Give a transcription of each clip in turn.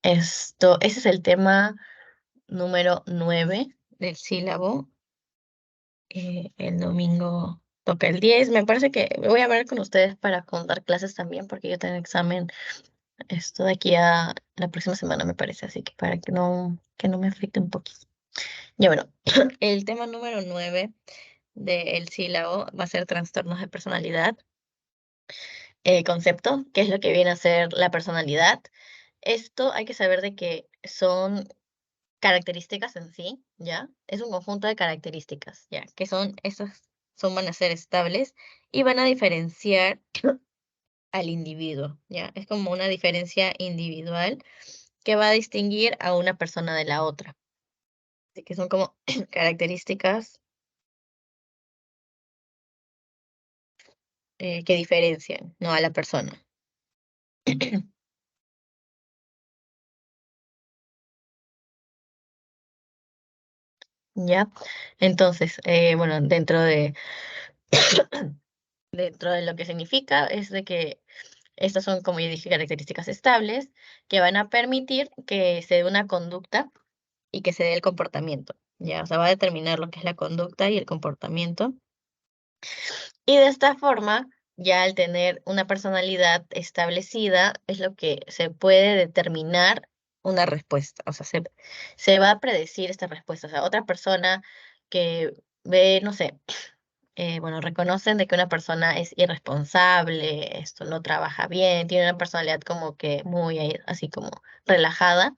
Ese es el tema número 9 del sílabo. El domingo toca el 10. Me parece que voy a ver con ustedes para contar clases también, porque yo tengo examen esto de aquí a la próxima semana, me parece, así que para que no me afecte un poquito. Ya bueno, el tema número 9 del sílabo va a ser trastornos de personalidad. Concepto, qué es lo que viene a ser la personalidad. Esto hay que saber de que son características en sí, ¿ya? Es un conjunto de características, ¿ya? Que son, esas son, van a ser estables y van a diferenciar al individuo, ¿ya? Es como una diferencia individual que va a distinguir a una persona de la otra. Así que son como características que diferencian, ¿no? A la persona. ¿Ya? Entonces, bueno, dentro de lo que significa es de que estas son, como ya dije, características estables que van a permitir que se dé una conducta y que se dé el comportamiento, ¿ya? O sea, va a determinar lo que es la conducta y el comportamiento. Y de esta forma, ya al tener una personalidad establecida, es lo que se puede determinar una respuesta. O sea, se va a predecir esta respuesta. O sea, otra persona que ve, no sé, bueno, reconocen de que una persona es irresponsable, esto no trabaja bien, tiene una personalidad como que muy así como relajada.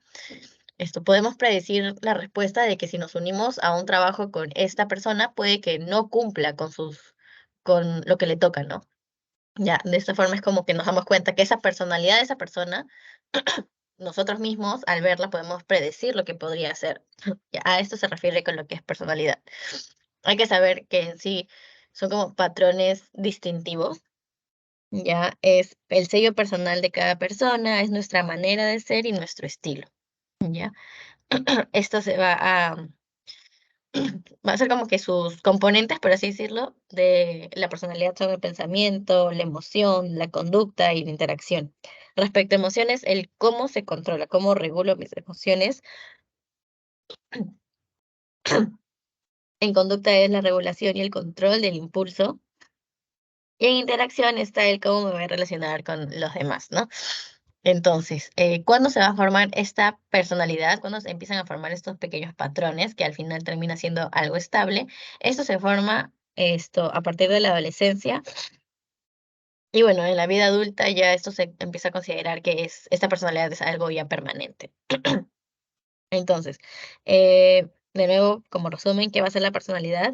Esto podemos predecir la respuesta de que si nos unimos a un trabajo con esta persona, puede que no cumpla con lo que le toca, ¿no? Ya, de esta forma es como que nos damos cuenta que esa personalidad de esa persona, nosotros mismos al verla podemos predecir lo que podría ser. Ya, a esto se refiere con lo que es personalidad. Hay que saber que en sí son como patrones distintivos, ya es el sello personal de cada persona, es nuestra manera de ser y nuestro estilo, ya. Esto va a ser como que sus componentes, por así decirlo, de la personalidad son el pensamiento, la emoción, la conducta y la interacción. Respecto a emociones, el cómo se controla, cómo regulo mis emociones. En conducta es la regulación y el control del impulso. Y en interacción está el cómo me voy a relacionar con los demás, ¿no? Entonces, ¿cuándo se va a formar esta personalidad? ¿Cuándo se empiezan a formar estos pequeños patrones que al final termina siendo algo estable? Esto se forma a partir de la adolescencia y bueno, en la vida adulta ya esto se empieza a considerar que esta personalidad es algo ya permanente. Entonces, de nuevo, como resumen, ¿qué va a ser la personalidad?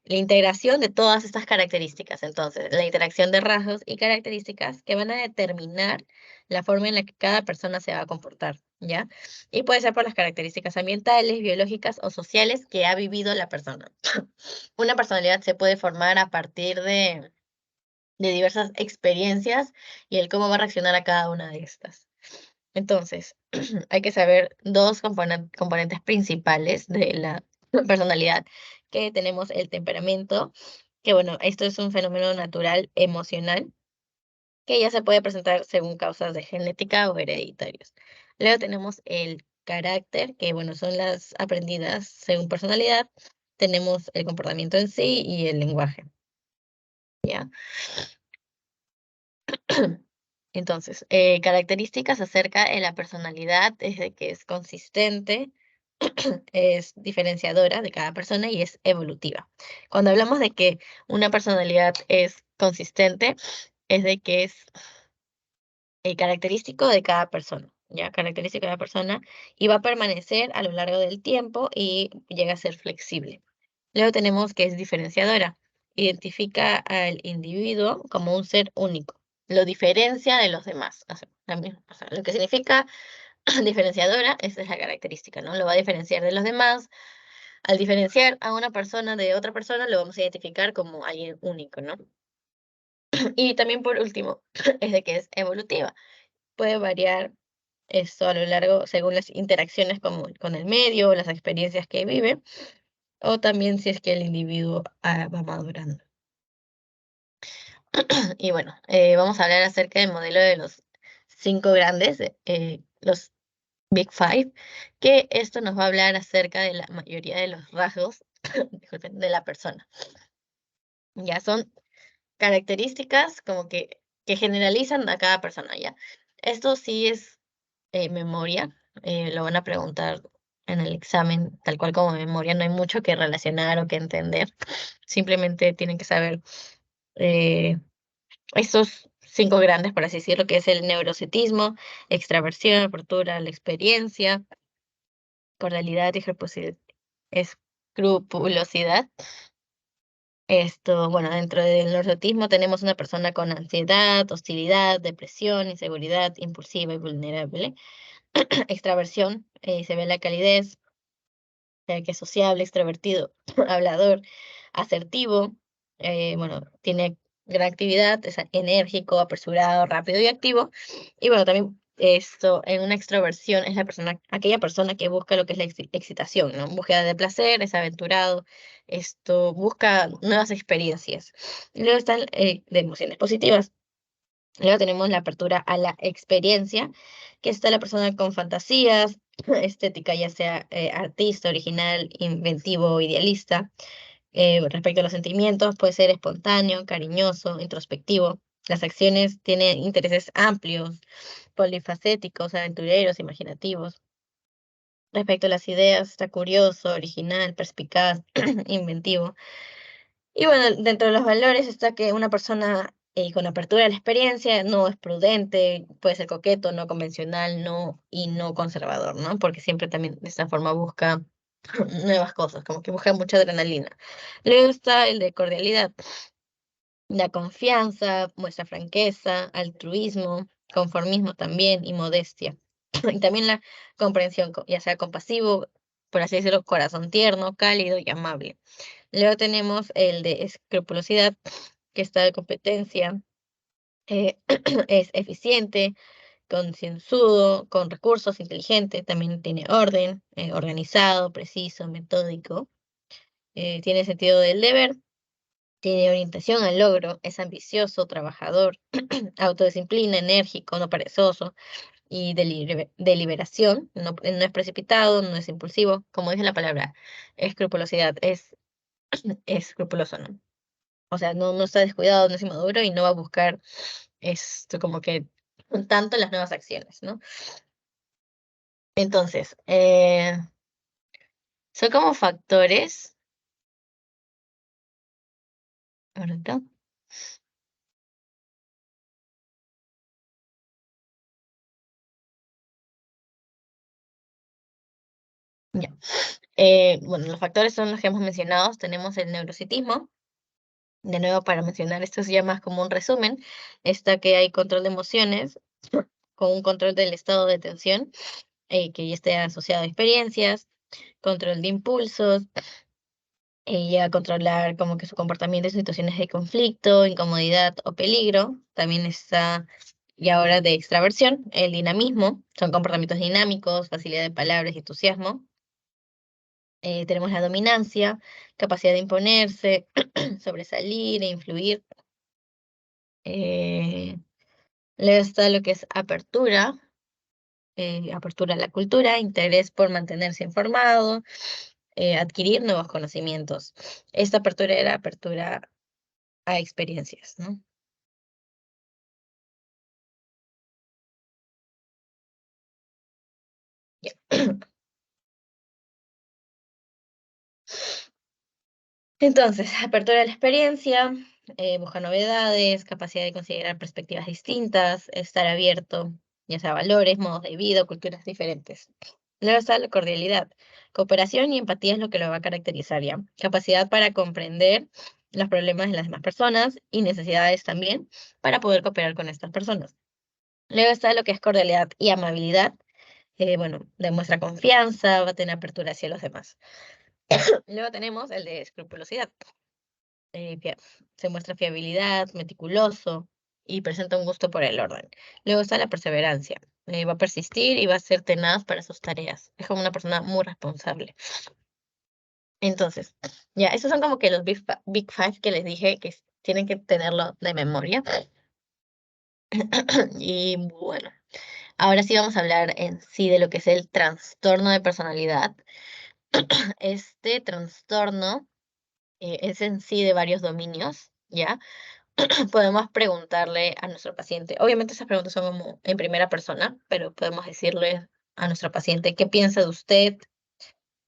La integración de todas estas características. Entonces, la interacción de rasgos y características que van a determinar la forma en la que cada persona se va a comportar, ¿ya? Y puede ser por las características ambientales, biológicas o sociales que ha vivido la persona. Una personalidad se puede formar a partir de diversas experiencias y el cómo va a reaccionar a cada una de estas. Entonces, hay que saber dos componentes principales de la personalidad, que tenemos el temperamento, que bueno, esto es un fenómeno natural emocional que ya se puede presentar según causas de genética o hereditarios. Luego tenemos el carácter, que bueno, son las aprendidas según personalidad. Tenemos el comportamiento en sí y el lenguaje, ¿ya? Entonces, características acerca de la personalidad es de que es consistente, es diferenciadora de cada persona y es evolutiva. Cuando hablamos de que una personalidad es consistente, es de que es característico de cada persona, ¿ya? Característico de cada persona y va a permanecer a lo largo del tiempo y llega a ser flexible. Luego tenemos que es diferenciadora. Identifica al individuo como un ser único. Lo diferencia de los demás. O sea, lo que significa diferenciadora, esa es la característica, ¿no? Lo va a diferenciar de los demás. Al diferenciar a una persona de otra persona, lo vamos a identificar como alguien único, ¿no? Y también por último, es de que es evolutiva. Puede variar esto a lo largo según las interacciones con el medio, las experiencias que vive, o también si es que el individuo va madurando. Y bueno, vamos a hablar acerca del modelo de los cinco grandes, los Big Five, que esto nos va a hablar acerca de la mayoría de los rasgos, disculpen, de la persona. Ya son características como que generalizan a cada persona, ¿ya? Esto sí es memoria, lo van a preguntar en el examen, tal cual como memoria, no hay mucho que relacionar o que entender, simplemente tienen que saber eh, estos cinco grandes, por así decirlo, que es el neurocitismo, extraversión, apertura, la experiencia, cordialidad y escrupulosidad. Esto, bueno, dentro del neurotismo tenemos una persona con ansiedad, hostilidad, depresión, inseguridad, impulsiva y vulnerable. Extraversión, se ve la calidez, que es sociable, extrovertido, hablador, asertivo, bueno, tiene gran actividad, es enérgico, apresurado, rápido y activo. Y bueno, también esto, en una extroversión es la persona, aquella persona que busca lo que es la excitación, ¿no? Búsqueda de placer, es aventurado, esto busca nuevas experiencias. Y luego están de emociones positivas. Luego tenemos la apertura a la experiencia, que está la persona con fantasías, estética, ya sea artista, original, inventivo o idealista. Respecto a los sentimientos, puede ser espontáneo, cariñoso, introspectivo. Las acciones tienen intereses amplios, polifacéticos, aventureros, imaginativos. Respecto a las ideas, está curioso, original, perspicaz, inventivo. Y bueno, dentro de los valores está que una persona con apertura a la experiencia no es prudente, puede ser coqueto, no convencional, no y no conservador, ¿no? Porque siempre también de esta forma busca nuevas cosas, como que busca mucha adrenalina. Luego está el de cordialidad, la confianza, muestra franqueza, altruismo, conformismo también y modestia. Y también la comprensión, ya sea compasivo, por así decirlo, corazón tierno, cálido y amable. Luego tenemos el de escrupulosidad, que está de competencia, eh, es eficiente, concienzudo, con recursos, inteligente, también tiene orden, organizado, preciso, metódico, tiene sentido del deber, tiene orientación al logro, es ambicioso, trabajador, autodisciplina, enérgico, no perezoso y deliberación, no es precipitado, no es impulsivo, como dice la palabra, escrupulosidad, es escrupuloso, ¿no? O sea, no está descuidado, no es inmaduro y no va a buscar esto como que tanto las nuevas acciones, ¿no? Entonces, son como factores, ¿verdad? Ya. Bueno, los factores son los que hemos mencionado. Tenemos el neurocitismo. De nuevo, para mencionar, esto es ya más como un resumen. Está que hay control de emociones con un control del estado de tensión, que ya esté asociado a experiencias, control de impulsos, llega a controlar como que su comportamiento en situaciones de conflicto, incomodidad o peligro. También está, y ahora de extraversión, el dinamismo, son comportamientos dinámicos, facilidad de palabras y entusiasmo. Tenemos la dominancia, capacidad de imponerse, sobresalir e influir. Eh, Luego está lo que es apertura, apertura a la cultura, interés por mantenerse informado, adquirir nuevos conocimientos. Esta apertura era apertura a experiencias, ¿no? Ya. Entonces, apertura de la experiencia, busca novedades, capacidad de considerar perspectivas distintas, estar abierto, ya sea a valores, modos de vida, culturas diferentes. Luego está la cordialidad. Cooperación y empatía es lo que lo va a caracterizar ya. Capacidad para comprender los problemas de las demás personas y necesidades también para poder cooperar con estas personas. Luego está lo que es cordialidad y amabilidad. Bueno, demuestra confianza, va a tener apertura hacia los demás. Luego tenemos el de escrupulosidad. Fia Se muestra fiabilidad, meticuloso y presenta un gusto por el orden. Luego está la perseverancia. Va a persistir y va a ser tenaz para sus tareas. Es como una persona muy responsable. Entonces, ya, esos son como que los Big Five que les dije que tienen que tenerlo de memoria. Y bueno, Ahora sí vamos a hablar en sí de lo que es el trastorno de personalidad. Este trastorno es en sí de varios dominios, ¿ya? Podemos preguntarle a nuestro paciente, obviamente esas preguntas son como en primera persona, pero podemos decirle a nuestro paciente qué piensa de usted,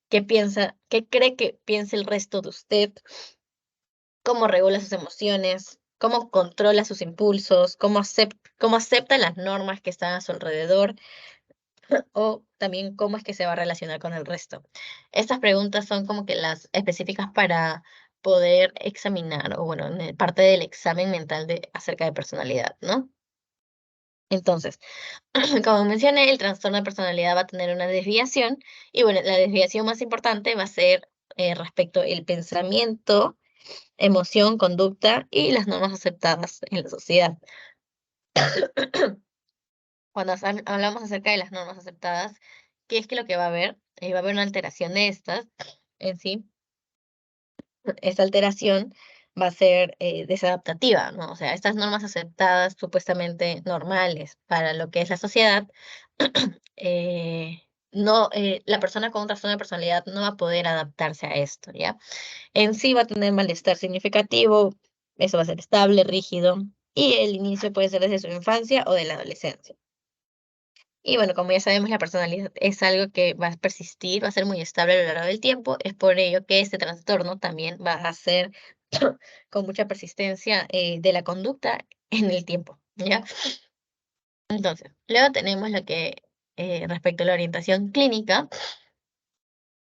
qué piensa, qué cree que piensa el resto de usted, cómo regula sus emociones, cómo controla sus impulsos, cómo acepta las normas que están a su alrededor o también cómo es que se va a relacionar con el resto. Estas preguntas son como que las específicas para poder examinar, o bueno, parte del examen mental acerca de personalidad, ¿no? Entonces, como mencioné, el trastorno de personalidad va a tener una desviación y bueno, la desviación más importante va a ser respecto al pensamiento, emoción, conducta y las normas aceptadas en la sociedad. Cuando hablamos acerca de las normas aceptadas, ¿qué es que lo que va a haber? Va a haber una alteración de estas en sí. Esta alteración va a ser desadaptativa, ¿no? O sea, estas normas aceptadas, supuestamente normales para lo que es la sociedad, no, la persona con un trastorno de personalidad no va a poder adaptarse a esto, ¿ya? En sí va a tener malestar significativo, eso va a ser estable, rígido, y el inicio puede ser desde su infancia o de la adolescencia. Y bueno, como ya sabemos, la personalidad es algo que va a persistir, va a ser muy estable a lo largo del tiempo. Es por ello que este trastorno también va a ser con mucha persistencia de la conducta en el tiempo, ¿ya? Entonces, luego tenemos lo que respecto a la orientación clínica.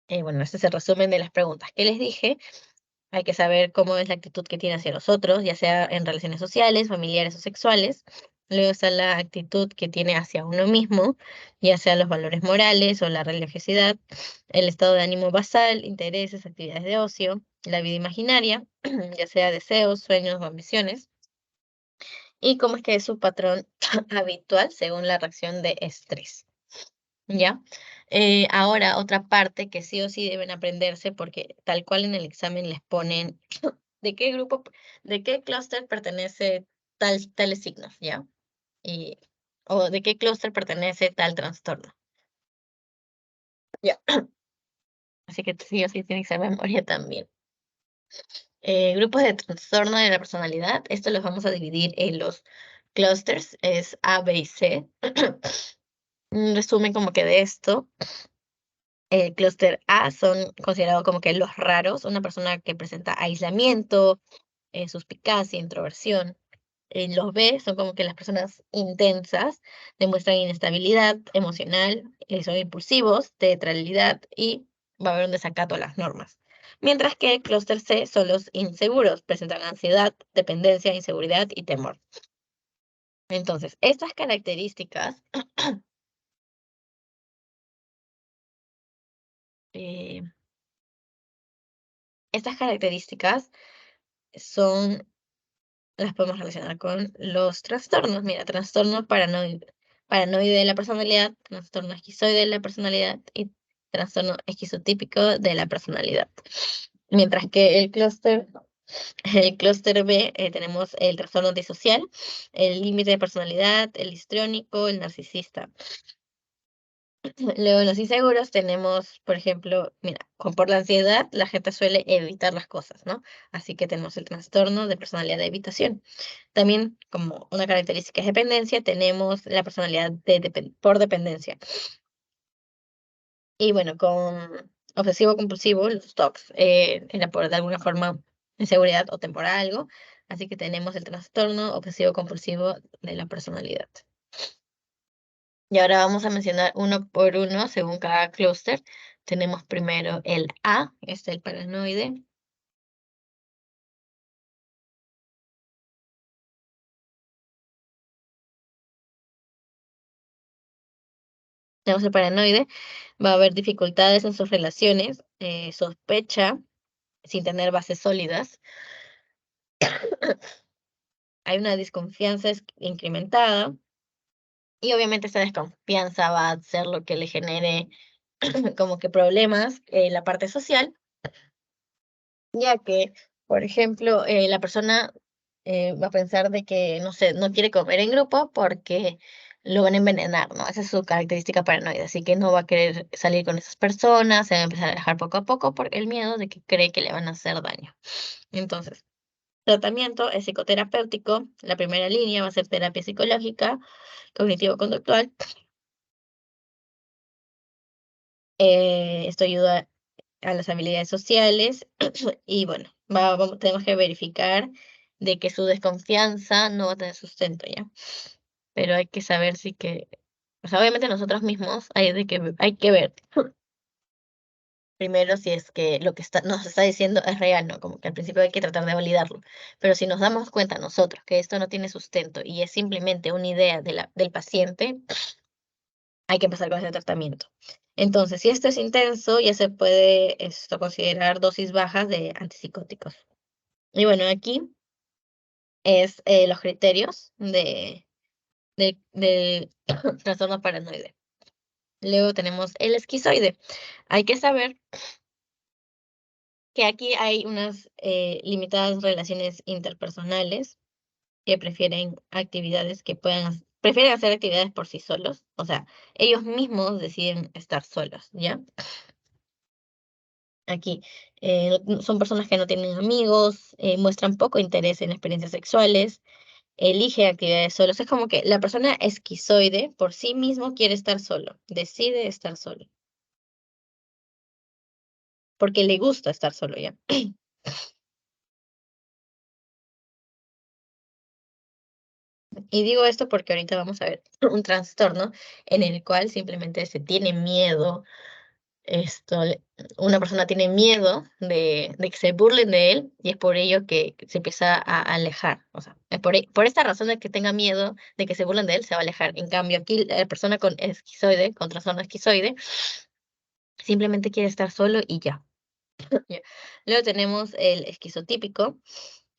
Bueno, este es el resumen de las preguntas que les dije. Hay que saber cómo es la actitud que tiene hacia los otros, ya sea en relaciones sociales, familiares o sexuales. Luego está la actitud que tiene hacia uno mismo, ya sea los valores morales o la religiosidad, el estado de ánimo basal, intereses, actividades de ocio, la vida imaginaria, ya sea deseos, sueños o ambiciones, y cómo es que es su patrón habitual según la reacción de estrés. ¿Ya? Ahora, otra parte que sí o sí deben aprenderse, porque tal cual en el examen les ponen de qué grupo, de qué clúster pertenece tales signos, ¿ya? Y, o de qué clúster pertenece tal trastorno. Ya. Así que sí o sí tiene que ser memoria también. Grupos de trastorno de la personalidad, esto los vamos a dividir en los clústeres, es A, B y C. Un resumen como que de esto. El clúster A son considerados como que los raros, una persona que presenta aislamiento, suspicacia, introversión. Los B son como que las personas intensas, demuestran inestabilidad emocional, son impulsivos, teatralidad y va a haber un desacato a las normas. Mientras que el clúster C son los inseguros, presentan ansiedad, dependencia, inseguridad y temor. Entonces, eh, estas características son las podemos relacionar con los trastornos. Mira, trastorno paranoide de la personalidad, trastorno esquizoide de la personalidad y trastorno esquizotípico de la personalidad. Mientras que el clúster B, tenemos el trastorno antisocial, el límite de personalidad, el histriónico, el narcisista. Luego, en los inseguros tenemos, por ejemplo, mira, por la ansiedad, la gente suele evitar las cosas, ¿no? Así que tenemos el trastorno de personalidad de evitación. También, como una característica es dependencia, tenemos la personalidad por dependencia. Y bueno, con obsesivo compulsivo, los TOCs, era por de alguna forma inseguridad o temporal algo. Así que tenemos el trastorno obsesivo compulsivo de la personalidad. Y ahora vamos a mencionar uno por uno según cada clúster. Tenemos primero el A, este es el paranoide. Tenemos el paranoide, va a haber dificultades en sus relaciones, sospecha sin tener bases sólidas. Hay una desconfianza incrementada y obviamente esta desconfianza va a ser lo que le genere como que problemas en la parte social, ya que, por ejemplo, la persona va a pensar de que, no sé, no quiere comer en grupo porque lo van a envenenar, ¿no? Esa es su característica paranoide, así que no va a querer salir con esas personas, se va a empezar a alejar poco a poco por el miedo de que cree que le van a hacer daño. Entonces, tratamiento es psicoterapéutico, la primera línea va a ser terapia psicológica, cognitivo-conductual. Esto ayuda a las habilidades sociales y bueno, tenemos que verificar de que su desconfianza no va a tener sustento, ¿ya? Pero hay que saber si que, o sea, obviamente nosotros mismos hay que ver primero si es que lo que nos está diciendo es real, ¿no? Como que al principio hay que tratar de validarlo. Pero si nos damos cuenta nosotros que esto no tiene sustento y es simplemente una idea del paciente, hay que empezar con ese tratamiento. Entonces, si esto es intenso, ya se puede considerar dosis bajas de antipsicóticos. Y bueno, aquí es los criterios del trastorno paranoide. Luego tenemos el esquizoide. Hay que saber que aquí hay unas limitadas relaciones interpersonales que prefieren hacer actividades por sí solos, o sea, ellos mismos deciden estar solos, ¿ya? Aquí son personas que no tienen amigos, muestran poco interés en experiencias sexuales, elige actividades solos. Es como que la persona esquizoide por sí mismo quiere estar solo, decide estar solo, porque le gusta estar solo, ¿ya? Y digo esto porque ahorita vamos a ver un trastorno en el cual simplemente se tiene miedo, esto, una persona tiene miedo de que se burlen de él y es por ello que se empieza a alejar. O sea, es por esta razón de que tenga miedo de que se burlen de él, se va a alejar. En cambio, aquí la persona con esquizoide, con trastorno esquizoide, simplemente quiere estar solo y ya. Ya. Luego tenemos el esquizotípico.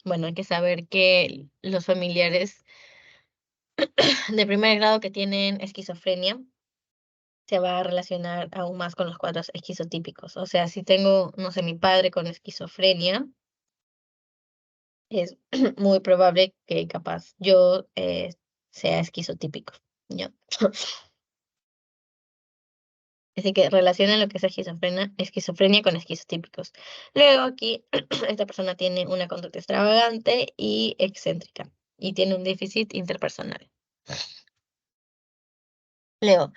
Bueno, hay que saber que los familiares de primer grado que tienen esquizofrenia se va a relacionar aún más con los cuadros esquizotípicos. O sea, si tengo, no sé, mi padre con esquizofrenia, es muy probable que capaz yo sea esquizotípico, ¿ya? Así que relacionan lo que es esquizofrenia con esquizotípicos. Luego aquí, esta persona tiene una conducta extravagante y excéntrica y tiene un déficit interpersonal. Leo,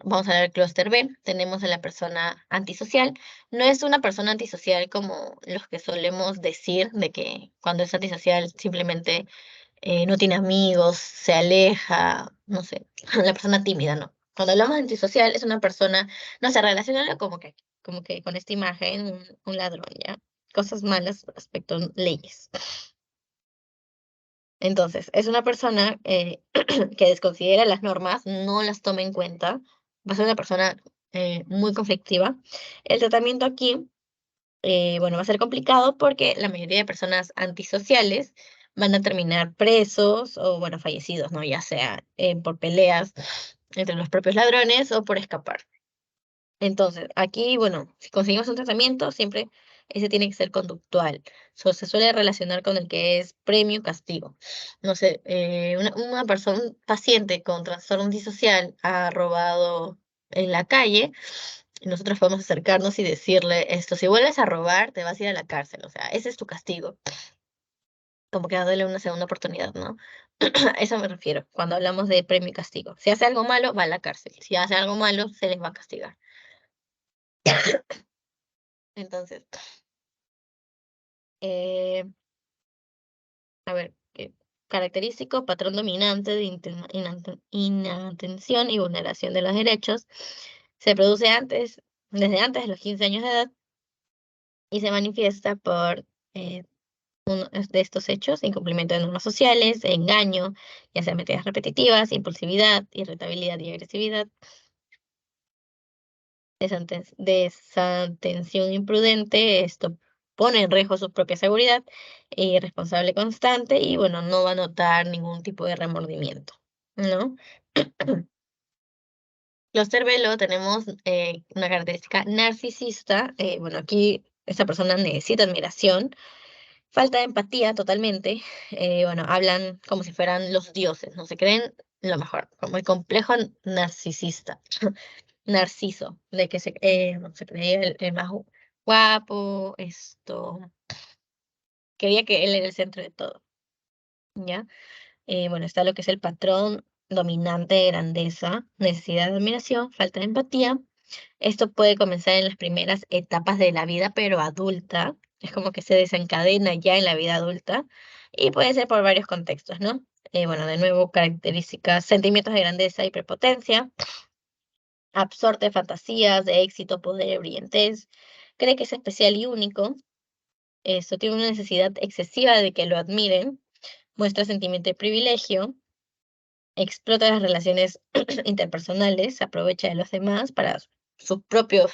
vamos a ver el clúster B. Tenemos a la persona antisocial. No es una persona antisocial como los que solemos decir, de que cuando es antisocial simplemente no tiene amigos, se aleja, no sé, la persona tímida, ¿no? Cuando hablamos de antisocial es una persona, no se relaciona como que con esta imagen, un ladrón, ¿ya? Cosas malas respecto a leyes. Entonces, es una persona que desconsidera las normas, no las toma en cuenta, va a ser una persona muy conflictiva. El tratamiento aquí, bueno, va a ser complicado porque la mayoría de personas antisociales van a terminar presos o, bueno, fallecidos, ¿no? Ya sea por peleas entre los propios ladrones o por escapar. Entonces, aquí, bueno, si conseguimos un tratamiento, siempre ese tiene que ser conductual. Se suele relacionar con el que es premio-castigo. No sé, una persona, un paciente con trastorno disocial ha robado en la calle, y nosotros podemos acercarnos y decirle esto, si vuelves a robar, te vas a ir a la cárcel. O sea, ese es tu castigo. Como que darle una segunda oportunidad, ¿no? A eso me refiero, cuando hablamos de premio y castigo. Si hace algo malo, va a la cárcel. Si hace algo malo, se les va a castigar. Entonces, Eh, a ver, característico, patrón dominante de inatención y vulneración de los derechos. Se produce desde antes de los 15 años de edad y se manifiesta por uno de estos hechos: incumplimiento de normas sociales, engaño, ya sea mentiras repetitivas, impulsividad, irritabilidad y agresividad, desatención imprudente. Esto pone en riesgo su propia seguridad, irresponsable constante y, bueno, no va a notar ningún tipo de remordimiento, ¿no? Clúster B luego tenemos una característica narcisista. Bueno, aquí esta persona necesita admiración, falta de empatía totalmente. Bueno, hablan como si fueran los dioses, no se creen lo mejor, como el complejo narcisista, narciso, de que se creía el más guapo, quería que él era el centro de todo, ¿ya? Bueno, está lo que es el patrón dominante de grandeza, necesidad de admiración, falta de empatía. Esto puede comenzar en las primeras etapas de la vida, pero adulta. Es como que se desencadena ya en la vida adulta y puede ser por varios contextos, ¿no? Bueno, de nuevo, características, sentimientos de grandeza y prepotencia, absorte de fantasías de éxito, poder, brillantez, cree que es especial y único, esto tiene una necesidad excesiva de que lo admiren, muestra sentimiento de privilegio, explota las relaciones interpersonales, se aprovecha de los demás para sus propios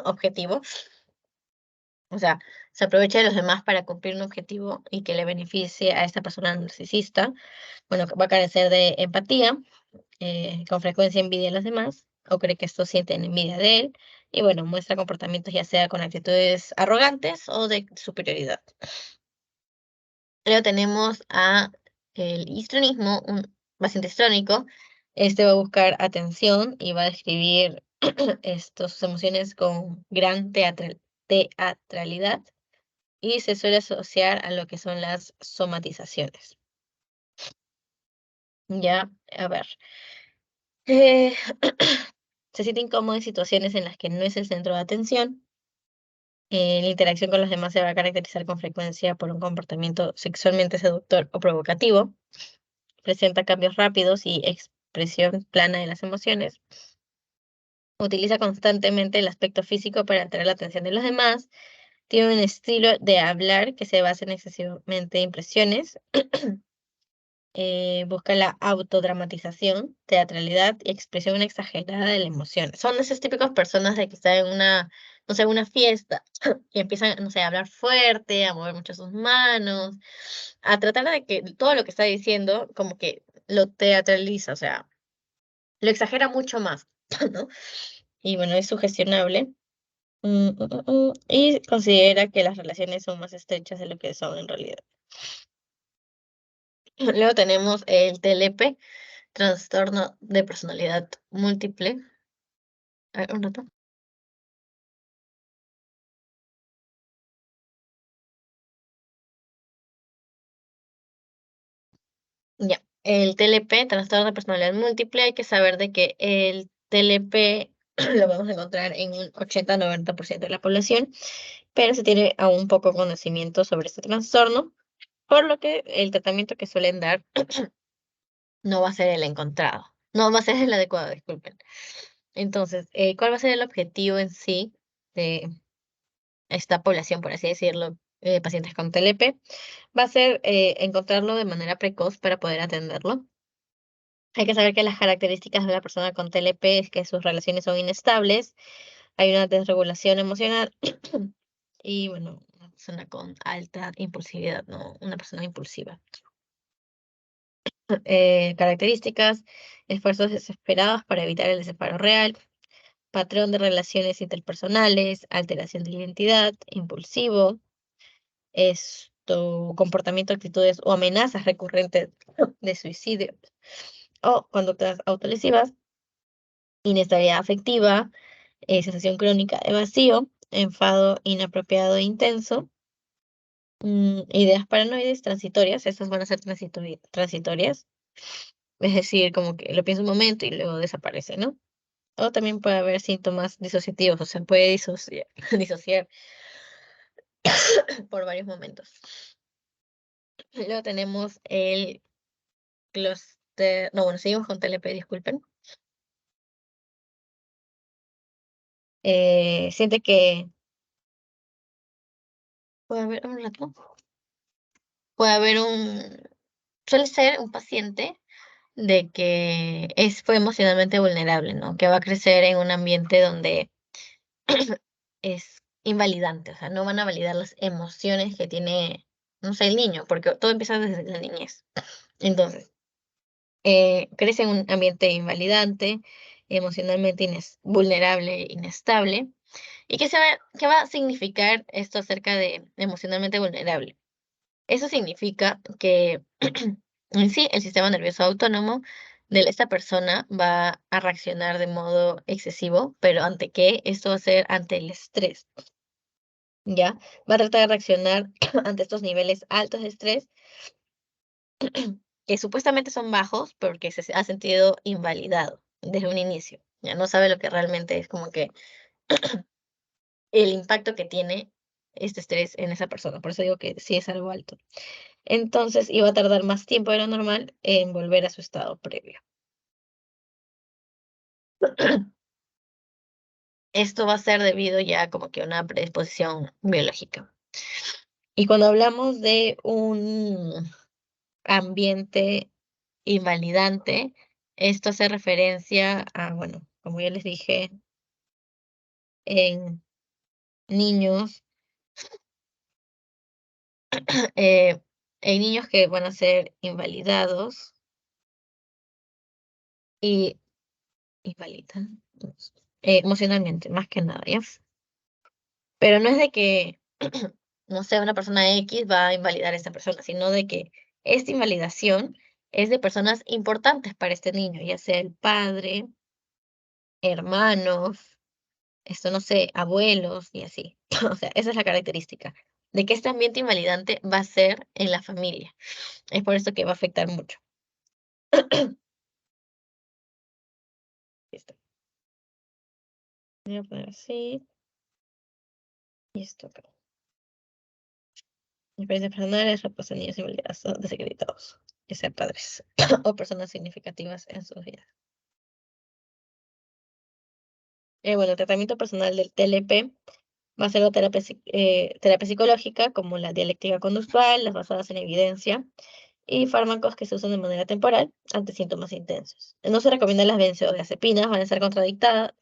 objetivos, o sea, se aprovecha de los demás para cumplir un objetivo y que le beneficie a esta persona narcisista. Bueno, va a carecer de empatía, con frecuencia envidia a los demás o cree que estos sienten envidia de él y bueno, muestra comportamientos ya sea con actitudes arrogantes o de superioridad. Luego tenemos a el histrionismo, un paciente histrónico. Este va a buscar atención y va a describir sus emociones con gran teatralidad y se suele asociar a lo que son las somatizaciones. Ya, a ver. eh, Se siente incómodo en situaciones en las que no es el centro de atención. La interacción con los demás se va a caracterizar con frecuencia por un comportamiento sexualmente seductor o provocativo. Presenta cambios rápidos y expresión plana de las emociones. Utiliza constantemente el aspecto físico para atraer la atención de los demás. Tiene un estilo de hablar que se basa en excesivamente impresiones. Busca la autodramatización, teatralidad y expresión exagerada de la emoción. Son esas típicas personas de que están en una, no sé, una fiesta y empiezan, no sé, a hablar fuerte, a mover mucho sus manos, a tratar de que todo lo que está diciendo como que lo teatraliza, o sea, lo exagera mucho más, ¿no? Y bueno, es sugestionable. Y considera que las relaciones son más estrechas de lo que son en realidad. Luego tenemos el TLP, trastorno de personalidad múltiple. A ver, un rato. Ya. El TLP, trastorno de personalidad múltiple, hay que saber de que el TLP lo vamos a encontrar en un 80-90% de la población, pero se tiene aún poco conocimiento sobre este trastorno, por lo que el tratamiento que suelen dar no va a ser el encontrado, no va a ser el adecuado, disculpen. Entonces, ¿cuál va a ser el objetivo en sí de esta población, por así decirlo, pacientes con TLP? Va a ser encontrarlo de manera precoz para poder atenderlo. Hay que saber que las características de la persona con TLP es que sus relaciones son inestables, hay una desregulación emocional y, bueno, una persona con alta impulsividad, ¿no? Una persona impulsiva. Características, esfuerzos desesperados para evitar el desamparo real, patrón de relaciones interpersonales, alteración de identidad, impulsivo, comportamiento, actitudes o amenazas recurrentes de suicidio o conductas autolesivas, inestabilidad afectiva, sensación crónica de vacío, enfado inapropiado e intenso, ideas paranoides transitorias, estas van a ser transitorias, es decir, como que lo pienso un momento y luego desaparece, ¿no? O también puede haber síntomas disociativos, o sea, puede disociar, disociar por varios momentos. Luego tenemos el clúster, no, bueno, seguimos con TLP, disculpen. Siente que puede haber un rato, puede haber suele ser un paciente de que fue emocionalmente vulnerable, ¿no? Que va a crecer en un ambiente donde es invalidante, o sea, no van a validar las emociones que tiene, no sé, el niño, porque todo empieza desde la niñez. Entonces, crece en un ambiente invalidante, emocionalmente vulnerable, inestable. ¿Y qué va a significar esto acerca de emocionalmente vulnerable? Eso significa que en sí el sistema nervioso autónomo esta persona va a reaccionar de modo excesivo, pero ¿ante qué? Esto va a ser ante el estrés, ¿ya? Va a tratar de reaccionar ante estos niveles altos de estrés, que supuestamente son bajos, porque se ha sentido invalidado desde un inicio. Ya no sabe lo que realmente es como que el impacto que tiene este estrés en esa persona. Por eso digo que sí es algo alto. Entonces iba a tardar más tiempo de lo normal en volver a su estado previo. Esto va a ser debido ya como que a una predisposición biológica. Y cuando hablamos de un ambiente invalidante, esto hace referencia a, bueno, como ya les dije, en niños, eh, en niños que van a ser invalidados y invalidan emocionalmente, más que nada, ¿ya? Pero no es de que, no sé, una persona X va a invalidar a esta persona, sino de que esta invalidación es de personas importantes para este niño, ya sea el padre, hermanos, esto no sé, abuelos y así. O sea, esa es la característica de que este ambiente invalidante va a ser en la familia. Es por eso que va a afectar mucho. Listo. Voy a poner así y esto acá. Experiencias personales, reposan niños invalidados o desacreditados, ya sean padres o personas significativas en sus vidas. Bueno, el tratamiento personal del TLP va a ser la terapia, terapia psicológica, como la dialéctica conductual, las basadas en evidencia, y fármacos que se usan de manera temporal ante síntomas intensos. No se recomiendan las benzodiazepinas, van a ser contraindicadas.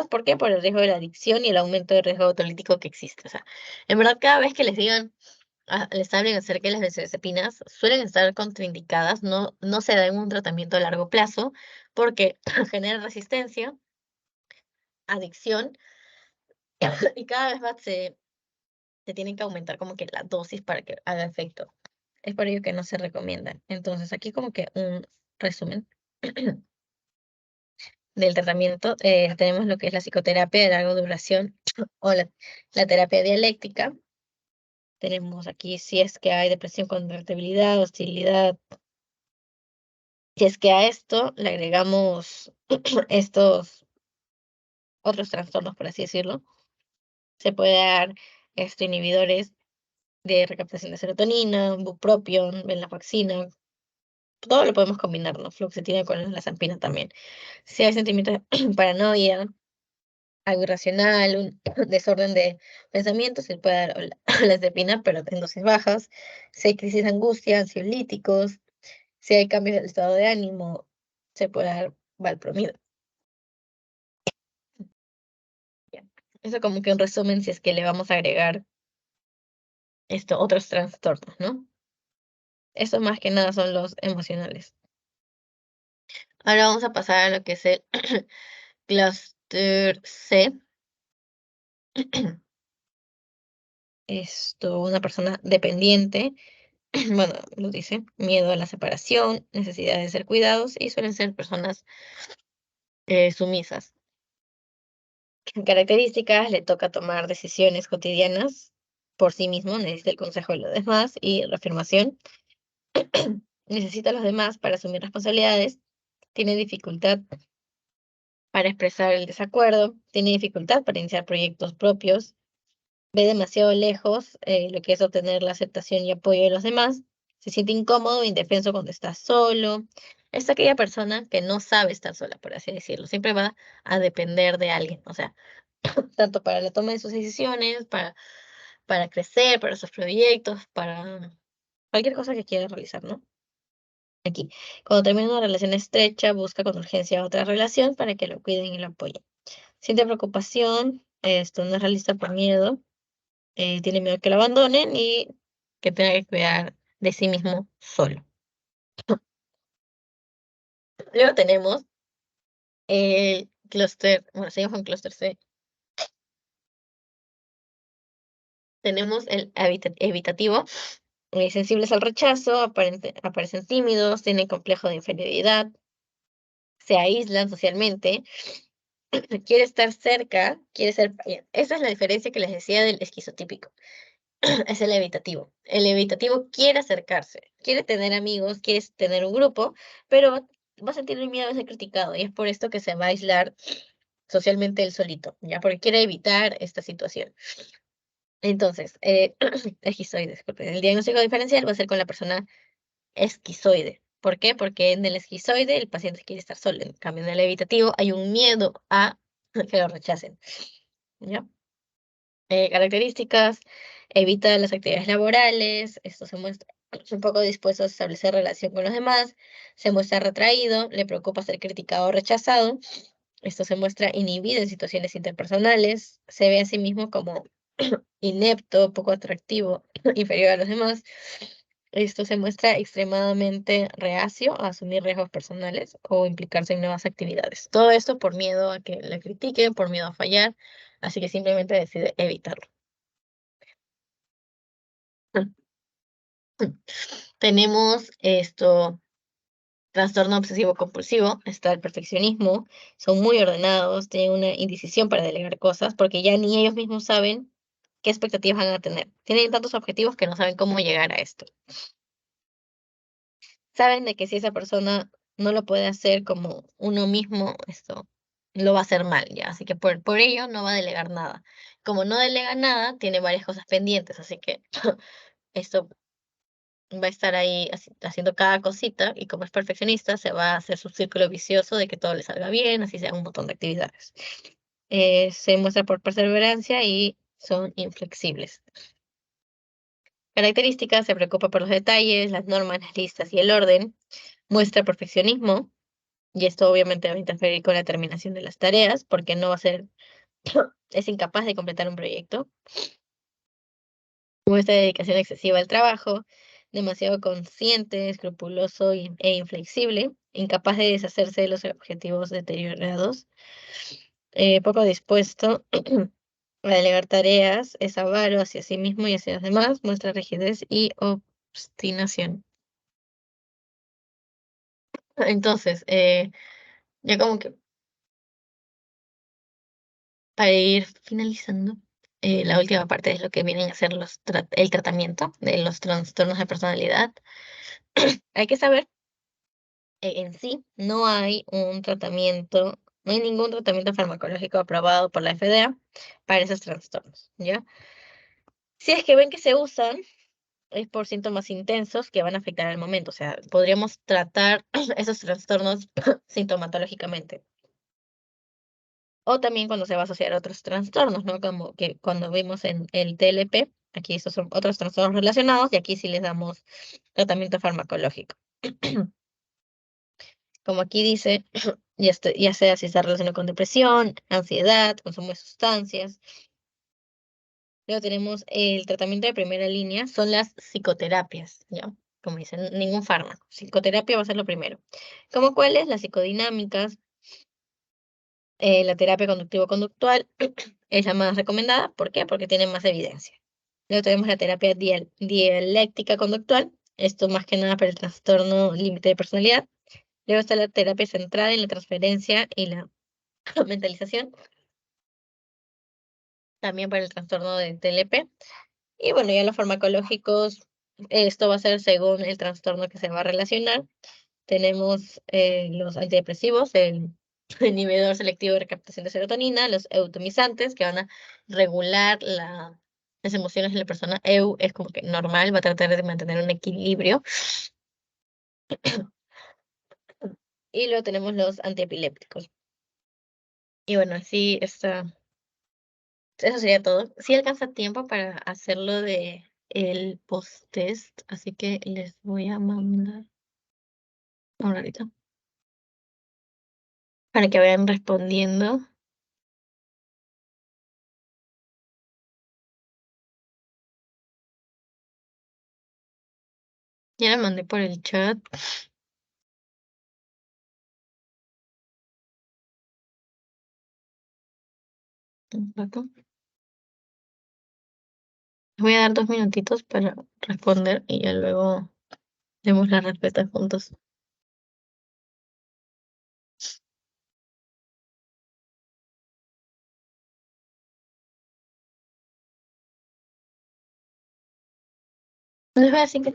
¿Por qué? Por el riesgo de la adicción y el aumento del riesgo autolítico que existe. O sea, en verdad, cada vez que les digan, les hablen acerca de las benzodiazepinas, suelen estar contraindicadas, no se dan un tratamiento a largo plazo, porque genera resistencia, adicción, y cada vez más se tienen que aumentar como que la dosis para que haga efecto. Es por ello que no se recomiendan. Entonces, aquí como que un resumen del tratamiento. Tenemos lo que es la psicoterapia de larga duración o la terapia dialéctica. Tenemos aquí si es que hay depresión con irritabilidad, hostilidad. Si es que a esto le agregamos estos otros trastornos, por así decirlo, se puede dar inhibidores de recaptación de serotonina, bupropión, venlafaxina, todo lo podemos combinar, ¿no? Fluoxetina con la zampina también. Si hay sentimientos de paranoia, algo irracional, un desorden de pensamientos, se le puede dar olanzapina, pero en dosis bajas. Si hay crisis de angustia, ansiolíticos, si hay cambios del estado de ánimo, se puede dar valpromido. Ya. Eso como que un resumen si es que le vamos a agregar otros trastornos, ¿no? Eso más que nada son los emocionales. Ahora vamos a pasar a lo que es el Cluster C. Una persona dependiente, bueno, lo dice, miedo a la separación, necesidad de ser cuidados y suelen ser personas sumisas. Características, le toca tomar decisiones cotidianas por sí mismo, necesita el consejo de los demás y reafirmación. Necesita a los demás para asumir responsabilidades, tiene dificultad para expresar el desacuerdo, tiene dificultad para iniciar proyectos propios, ve demasiado lejos lo que es obtener la aceptación y apoyo de los demás, se siente incómodo e indefenso cuando está solo. Es aquella persona que no sabe estar sola, por así decirlo. Siempre va a depender de alguien, o sea, tanto para la toma de sus decisiones, para crecer, para sus proyectos, para cualquier cosa que quiera realizar, ¿no? Aquí, cuando termina una relación estrecha, busca con urgencia otra relación para que lo cuiden y lo apoyen. Siente preocupación, esto no es realista por miedo, tiene miedo que lo abandonen y que tenga que cuidar de sí mismo solo. Luego tenemos el clúster, bueno, seguimos con clúster C. Tenemos el evitativo, sensibles al rechazo, aparecen tímidos, tienen complejo de inferioridad, se aíslan socialmente, quiere estar cerca, quiere ser... Esa es la diferencia que les decía del esquizotípico. Es el evitativo. El evitativo quiere acercarse, quiere tener amigos, quiere tener un grupo, pero va a sentir el miedo de ser criticado y es por esto que se va a aislar socialmente él solito, ¿ya? Porque quiere evitar esta situación. Entonces, esquizoide, disculpe. El diagnóstico diferencial va a ser con la persona esquizoide. ¿Por qué? Porque en el esquizoide el paciente quiere estar solo. En cambio, en el evitativo hay un miedo a que lo rechacen, ¿ya? Características, evita las actividades laborales, esto se muestra un poco dispuesto a establecer relación con los demás, se muestra retraído, le preocupa ser criticado o rechazado, esto se muestra inhibido en situaciones interpersonales, se ve a sí mismo como inepto, poco atractivo, inferior a los demás. Esto se muestra extremadamente reacio a asumir riesgos personales o implicarse en nuevas actividades. Todo esto por miedo a que le critiquen, por miedo a fallar, así que simplemente decide evitarlo. Tenemos esto, trastorno obsesivo compulsivo, está el perfeccionismo, son muy ordenados, tienen una indecisión para delegar cosas porque ya ni ellos mismos saben qué expectativas van a tener. Tienen tantos objetivos que no saben cómo llegar a esto. Saben de que si esa persona no lo puede hacer como uno mismo, esto lo va a hacer mal, ¿ya? Así que por ello no va a delegar nada. Como no delega nada, tiene varias cosas pendientes, así que esto va a estar ahí haciendo cada cosita y como es perfeccionista, se va a hacer su círculo vicioso de que todo le salga bien, así sea un montón de actividades. Se muestra por perseverancia y son inflexibles. Características, se preocupa por los detalles, las normas, las listas y el orden. Muestra perfeccionismo, y esto obviamente va a interferir con la terminación de las tareas, porque no va a ser, es incapaz de completar un proyecto. Muestra dedicación excesiva al trabajo, demasiado consciente, escrupuloso e inflexible, incapaz de deshacerse de los objetivos deteriorados, poco dispuesto a delegar tareas, es avaro hacia sí mismo y hacia los demás, muestra rigidez y obstinación. Entonces, ya como que para ir finalizando, la última parte es lo que vienen a ser el tratamiento de los trastornos de personalidad. Hay que saber, en sí, no hay un tratamiento, no hay ningún tratamiento farmacológico aprobado por la FDA para esos trastornos, ¿ya? Si es que ven que se usan, es por síntomas intensos que van a afectar al momento, o sea, podríamos tratar esos trastornos sintomatológicamente. O también cuando se va a asociar a otros trastornos, ¿no? Como que cuando vimos en el TLP, aquí estos son otros trastornos relacionados y aquí sí les damos tratamiento farmacológico. Como aquí dice, ya sea si está relacionado con depresión, ansiedad, consumo de sustancias. Luego tenemos el tratamiento de primera línea, son las psicoterapias, ¿ya? Como dicen, ningún fármaco. Psicoterapia va a ser lo primero. ¿Como cuáles? Las psicodinámicas, la terapia conductivo-conductual es la más recomendada. ¿Por qué? Porque tiene más evidencia. Luego tenemos la terapia dialéctica conductual, esto más que nada para el trastorno límite de personalidad. Luego está la terapia centrada en la transferencia y la mentalización, también para el trastorno de TLP. Y bueno, ya los farmacológicos, esto va a ser según el trastorno que se va a relacionar. Tenemos los antidepresivos, el inhibidor selectivo de recaptación de serotonina, los eutomizantes que van a regular las emociones de la persona. Es como que normal, va a tratar de mantener un equilibrio. Y luego tenemos los antiepilépticos. Y bueno, así está. Eso sería todo. Sí alcanza tiempo para hacerlo de el post-test, así que les voy a mandar ahorita para que vayan respondiendo. Ya la mandé por el chat. Un rato. Voy a dar 2 minutitos para responder y ya luego demos las respuestas juntos. Les voy a decir que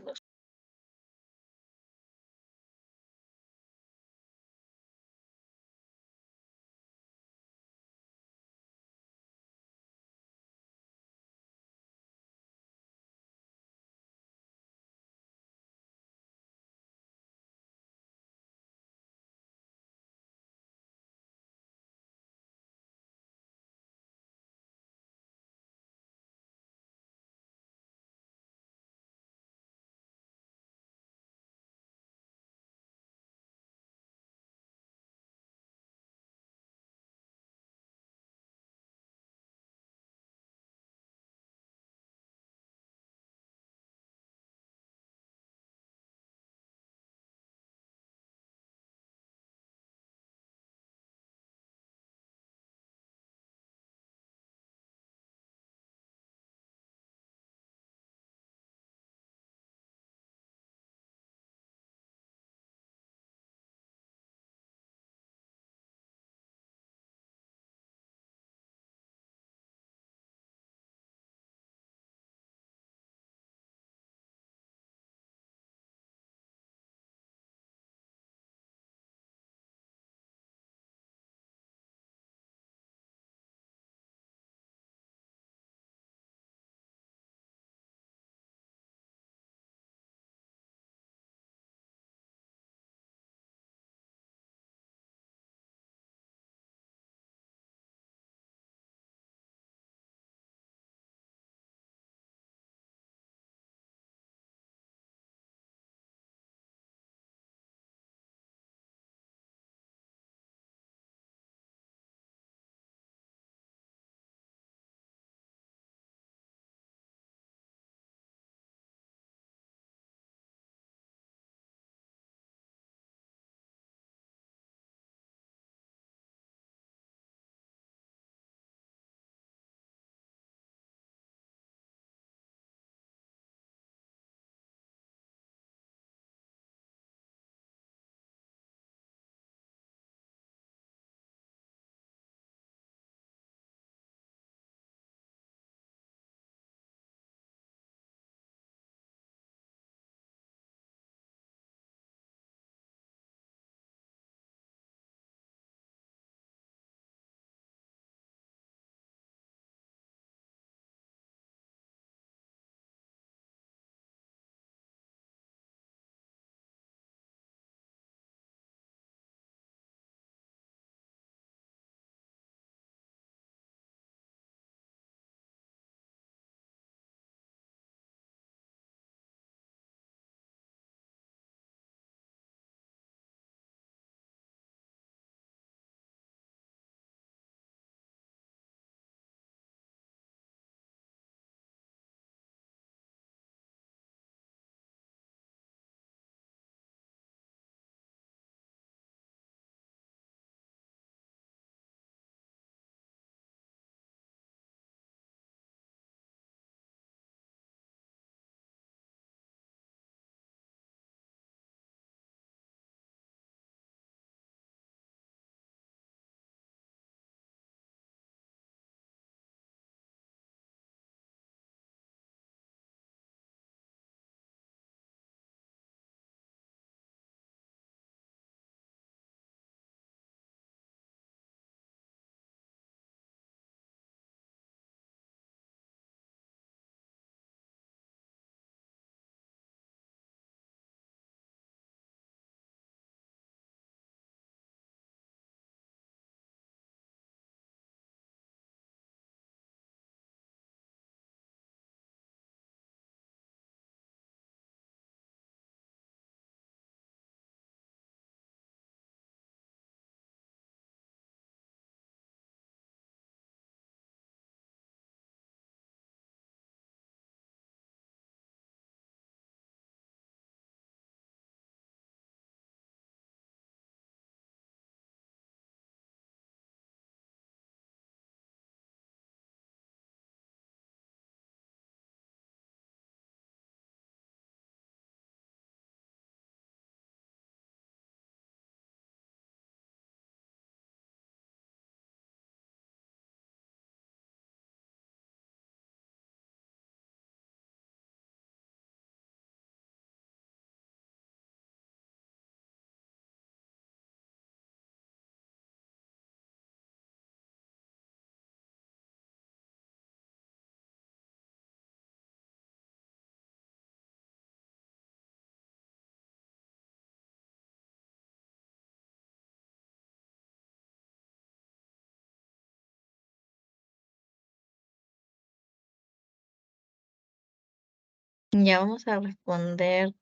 Ya vamos a responder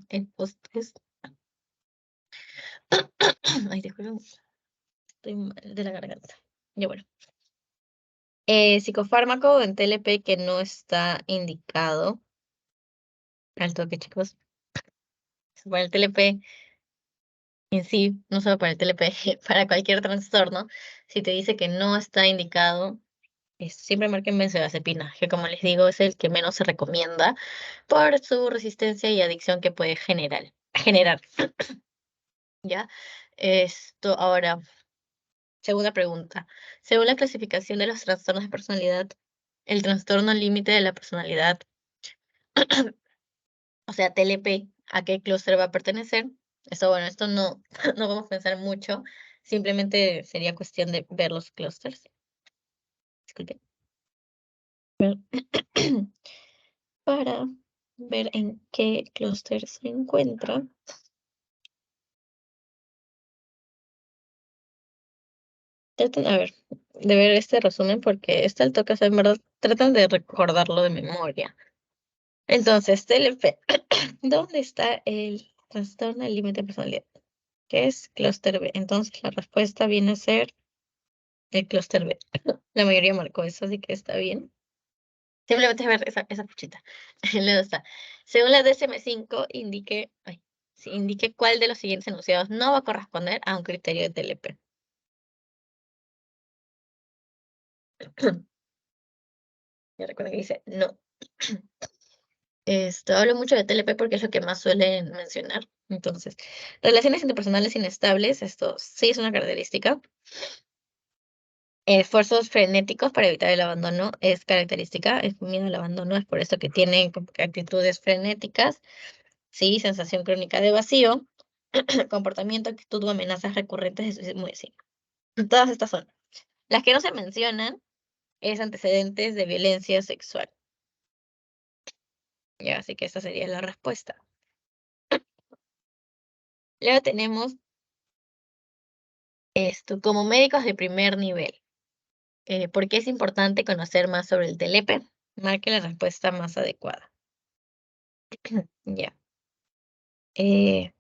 el post-test. Ay, disculpen, estoy mal de la garganta. Ya bueno. Psicofármaco en TLP que no está indicado. Al toque, chicos. Para el TLP en sí, no solo para el TLP, para cualquier trastorno, si te dice que no está indicado, siempre marquen benzodiazepina, que como les digo es el que menos se recomienda por su resistencia y adicción que puede generar, ¿ya? Esto ahora, segunda pregunta. Según la clasificación de los trastornos de personalidad, el trastorno límite de la personalidad, o sea, TLP, ¿a qué clúster va a pertenecer? Esto, bueno, esto no, no vamos a pensar mucho, simplemente sería cuestión de ver los clústeres. Disculpen. Para ver en qué clúster se encuentra. Traten, a ver, de ver este resumen porque está el toque, o sea, en verdad, tratan de recordarlo de memoria. Entonces, TLP, ¿dónde está el trastorno del límite de personalidad? ¿Qué es clúster B? Entonces, la respuesta viene a ser el clúster B. La mayoría marcó eso, así que está bien. Simplemente ver esa fichita. Luego está. Según la DSM-5, indique cuál de los siguientes enunciados no va a corresponder a un criterio de TLP. Ya recuerden que dice no. Hablo mucho de TLP porque es lo que más suelen mencionar. Entonces, relaciones interpersonales inestables, esto sí es una característica. Esfuerzos frenéticos para evitar el abandono es característica. El miedo al abandono es por eso que tienen como que actitudes frenéticas. Sí, sensación crónica de vacío, comportamiento, actitud o amenazas recurrentes de suicidio. Sí. Todas estas son. Las que no se mencionan es antecedentes de violencia sexual. Ya, así que esa sería la respuesta. Luego tenemos esto, como médicos de primer nivel. ¿Por qué es importante conocer más sobre el TLP? Marque la respuesta más adecuada. Ya. Eh,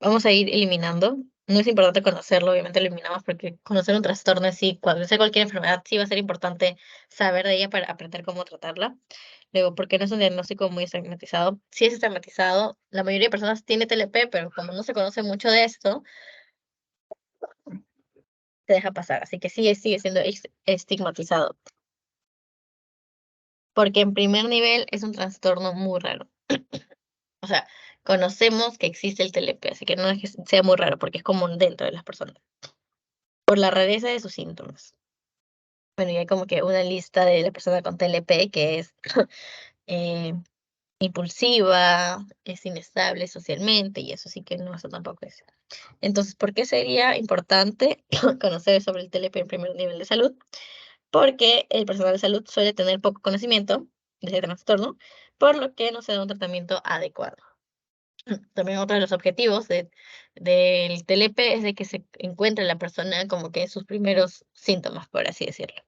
Vamos a ir eliminando. No es importante conocerlo, obviamente lo eliminamos porque conocer un trastorno así, cuando sea cualquier enfermedad, sí va a ser importante saber de ella para aprender cómo tratarla. Luego, porque no es un diagnóstico muy estigmatizado. Sí es estigmatizado. La mayoría de personas tiene TLP, pero como no se conoce mucho de esto, se deja pasar. Así que sí, sigue siendo estigmatizado. Porque en primer nivel es un trastorno muy raro. O sea, conocemos que existe el TLP, así que no es que sea muy raro, porque es común dentro de las personas, por la rareza de sus síntomas. Bueno, y hay como que una lista de la persona con TLP que es eh, impulsiva, es inestable socialmente, y eso sí que no, eso tampoco es. Entonces, ¿por qué sería importante conocer sobre el TLP en primer nivel de salud? Porque el personal de salud suele tener poco conocimiento de ese trastorno, por lo que no se da un tratamiento adecuado. También otro de los objetivos del TLP es de que se encuentre la persona como que en sus primeros síntomas, por así decirlo.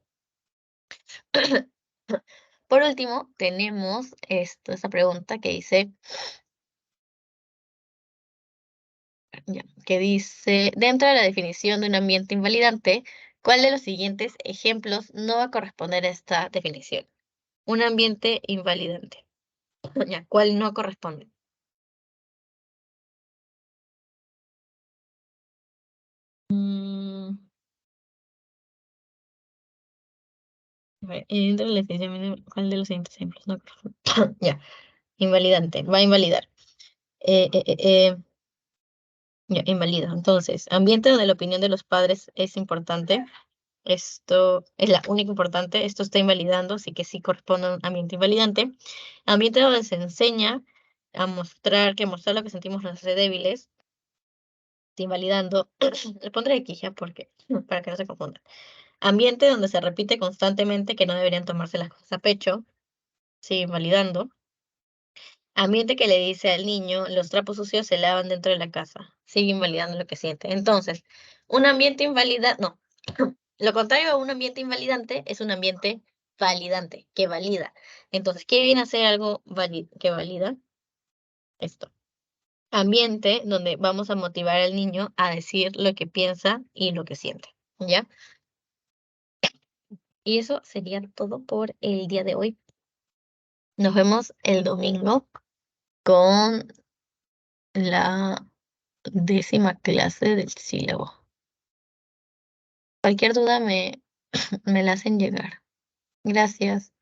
Por último, tenemos esta pregunta que dice, dentro de la definición de un ambiente invalidante, ¿cuál de los siguientes ejemplos no va a corresponder a esta definición? Un ambiente invalidante. Ya, ¿cuál no corresponde? Mm, a ver, y dentro de la definición, ¿cuál de los siguientes ejemplos no corresponde? Ya, invalidante, va a invalidar. Eh, eh, eh, eh, ya, invalida. Entonces, ambiente donde la opinión de los padres es importante. Esto es la única importante. Esto está invalidando, así que sí corresponde a un ambiente invalidante. Ambiente donde se enseña a mostrar lo que sentimos nos hace débiles. Está invalidando. Le pondré aquí ya porque, para que no se confundan. Ambiente donde se repite constantemente que no deberían tomarse las cosas a pecho. Sigue invalidando. Ambiente que le dice al niño, los trapos sucios se lavan dentro de la casa. Sigue invalidando lo que siente. Entonces, un ambiente no. Lo contrario a un ambiente invalidante es un ambiente validante, que valida. Entonces, ¿qué viene a ser algo que valida? Esto. Ambiente donde vamos a motivar al niño a decir lo que piensa y lo que siente, ¿ya? Y eso sería todo por el día de hoy. Nos vemos el domingo con la 10ª clase del sílabo. Cualquier duda me la hacen llegar. Gracias.